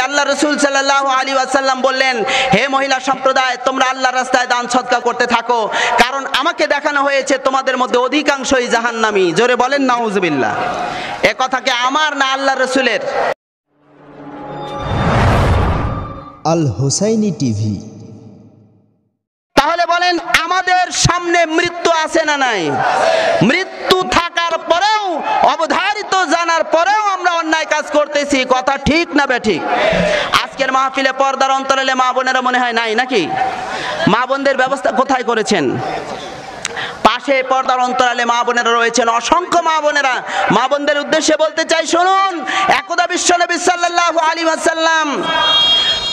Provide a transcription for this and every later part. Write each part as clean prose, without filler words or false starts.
আল্লাহ রাসূল সাল্লাল্লাহু আলাইহি ওয়াসাল্লাম বললেন, হে মহিলা সম্প্রদায়, তোমরা আল্লাহর রাস্তায় দান সদকা করতে থাকো, কারণ আমাকে দেখানো হয়েছে তোমাদের মধ্যে অধিকাংশই জাহান্নামী। জোরে বলেন নাউজুবিল্লাহ। এ কথা কি আমার না আল্লাহ রাসূলের? আল হোসাইনি টিভি। তাহলে বলেন, আমাদের সামনে মৃত্যু আছে না নাই? মৃত্যু থাকার পরেও, অবধারিত জানার পরেও আমরা অন্যায় কাজ করতেছি। কথা ঠিক না বেঠিক? আজকের মাহফিলে পর্দার অন্তরালে মা বোনেরা মনে হয় নাই নাকি? মা বোনদের ব্যবস্থা কোথায় করেছেন? পাশে পর্দার অন্তরালে মা বোনেরা রয়েছেন, অসংখ্য মা বোনেরা। মা বোনদের উদ্দেশ্যে বলতে চাই, শুনুন। একদা বিশ্বনবী সাল্লাল্লাহু আলাইহি ওয়াসাল্লাম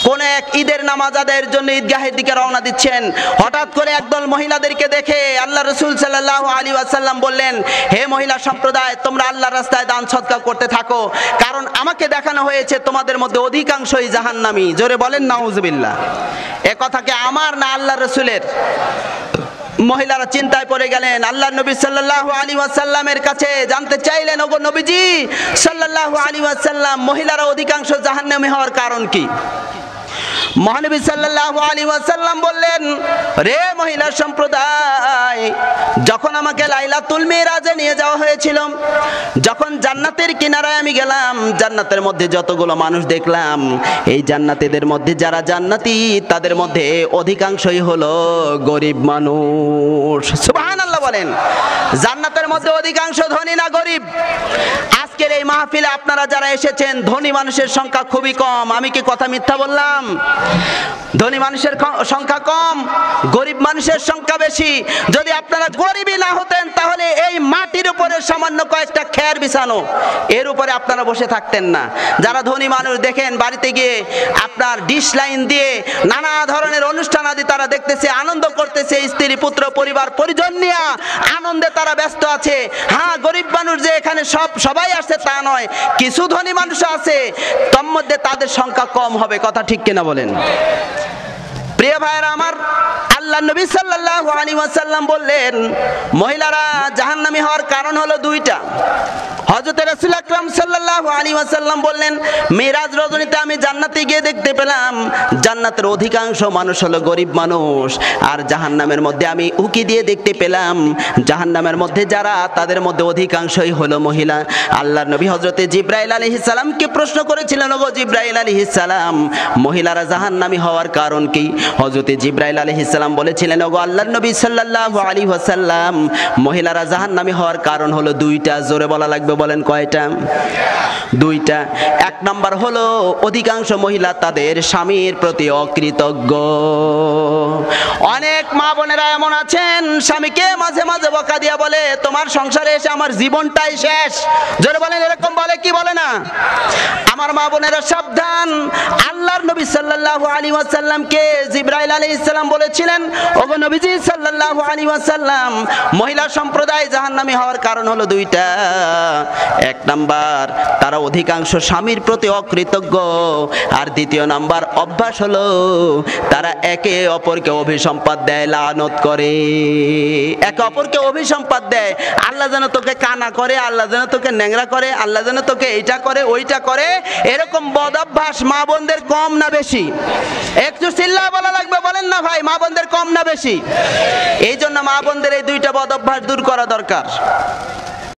কোন এক ঈদের নামাজ আদায়ের জন্য ঈদগাহের দিকে রওনা দিচ্ছেন। হঠাৎ করে একদল মহিলাদেরকে দেখে আল্লাহ রাসূল সাল্লাল্লাহু আলাইহি ওয়াসাল্লাম বললেন, হে মহিলা সম্প্রদায়, তোমরা আল্লাহর রাস্তায় দান সদকা করতে থাকো, কারণ আমাকে দেখানো হয়েছে তোমাদের মধ্যে অধিকাংশই জাহান্নামী। জোরে বলেন নাউজুবিল্লাহ। এ কথা কি আমার না আল্লাহ রাসূলের? মহিলারা চিন্তায় পড়ে গেলেন, আল্লাহর নবী সাল্লাল্লাহু আলাইহি ওয়াসাল্লামের কাছে জানতে চাইলেন, ওগো নবীজি সাল্লাল্লাহু আলাইহি ওয়াসাল্লাম, মহিলারা অধিকাংশ জাহান্নামী হওয়ার কারণ কি? মহানবী সাল্লাল্লাহু আলাইহি ওয়াসাল্লাম বললেন, রে মহিলা সম্প্রদায়, যখন আমাকে লাইলাতুল মিরাজে নিয়ে যাওয়া হয়েছিল, যখন জান্নাতের কিনারায় আমি গেলাম, জান্নাতের মধ্যে যতগুলো মানুষ দেখলাম, এই জান্নাতীদের মধ্যে যারা জান্নাতি, তাদের মধ্যে অধিকাংশই হলো গরিব মানুষ। সুবহানাল্লাহ বলেন। জান্নাতের মধ্যে অধিকাংশ ধনী না গরিব? আজকের এই মাহফিলে আপনারা যারা এসেছেন, ধনী মানুষের সংখ্যা খুবই কম। আমি কি কথা মিথ্যা বললাম? ধনী মানুষের সংখ্যা কম, গরিব মানুষের সংখ্যা বেশি। যদি আপনারা গরিবই না হতেন, তাহলে এই মাটির উপরে সামান্য কয়েকটা খের বিছানো, এর উপরে আপনারা বসে থাকতেন না। যারা ধনী মানুষ দেখেন, বাড়িতে গিয়ে আপনার ডিশ লাইন দিয়ে নানা ধরনের অনুষ্ঠান আদি তারা দেখতেছে, আনন্দ করতেছে, স্ত্রী পুত্র পরিবার পরিজন নিয়ে আনন্দে তারা ব্যস্ত আছে। হ্যাঁ, গরিব মানুষ যে এখানে সবাই আসছে তা নয়, কিছু ধনী মানুষ আছে, তার মধ্যে তাদের সংখ্যা কম হবে। কথা ঠিক কিনা বলেন? প্রিয় ভাইরা আমার, আল্লাহ নবী সাল্লাল্লাহু আলাইহি ওয়াসাল্লাম বললেন, মহিলারা জাহান্নামী হওয়ার কারণ হলো দুইটা। হযরত রাসূল আকরাম সাল্লাল্লাহু আলাইহি ওয়াসাল্লাম বললেন, মিরাজ রজনীতে আমি জান্নাতে গিয়ে দেখতে পেলাম, জান্নাতের অধিকাংশ মানুষ হলো গরিব মানুষ, আর জাহান্নামের মধ্যে আমি উকি দিয়ে দেখতে পেলাম, জাহান্নামের মধ্যে যারা, তাদের মধ্যে অধিকাংশই হলো মহিলা। আল্লাহর নবী হযরতে জিবরাইল আলাইহিস সালামকে প্রশ্ন করেছিলেন, ওগো জিবরাইল আলাইহিস সালাম, মহিলারা জাহান্নামী হওয়ার কারণ কি? হযরতে জিবরাইল আলাইহিস সালাম বলেছিলেন, ওগো আল্লাহর নবী সাল্লাল্লাহু আলাইহি ওয়াসাল্লাম, মহিলারা জাহান্নামী হওয়ার কারণ হলো দুইটা। জোরে বলা লাগবে, বলেন কয়টা? দুইটা। এক নাম্বার হলো, অধিকাংশ মহিলা তাদের স্বামীর প্রতি অকৃতজ্ঞ। অনেক মা বোনেরা এমন আছেন, স্বামীকে মাঝে মাঝে বকা দিয়া বলে, তোমার সংসারে এসে আমার জীবনটাই শেষ। জোরে বলেন, এরকম বলে কি বলে না? আমার মা বোনেরা সাবধান। আল্লাহর নবী সাল্লাল্লাহু আলাইহি ওয়াসাল্লামকে জিবরাইল আলাইহিস সালাম বলেছিলেন, ওগো নবীজি সাল্লাল্লাহু আলাইহি ওয়াসাল্লাম, মহিলা সম্প্রদায় জাহান্নামী হওয়ার কারণ হলো দুইটা। এক নাম্বার, তারা অধিকাংশ স্বামীর প্রতি অকৃতজ্ঞ, আর দ্বিতীয় নাম্বার অভ্যাস হলো তারা একে অপরকে অভিসম্পাদ দেয়, লানত করে, একে অপরকে অভিসম্পাদ দেয়। আল্লাহ যেন তোকে কানা করে, আল্লাহ যেন তোকে ন্যাংরা করে, আল্লাহ যেন তোকে এইটা করে ওইটা করে। এরকম বদ অভ্যাস মা বোনদের কম না বেশি? একটু চিল্লায় বলা লাগবে, বলেন না ভাই, মা বোনদের কম না বেশি? এই জন্য মা বোনদের এই দুইটা বদ অভ্যাস দূর করা দরকার।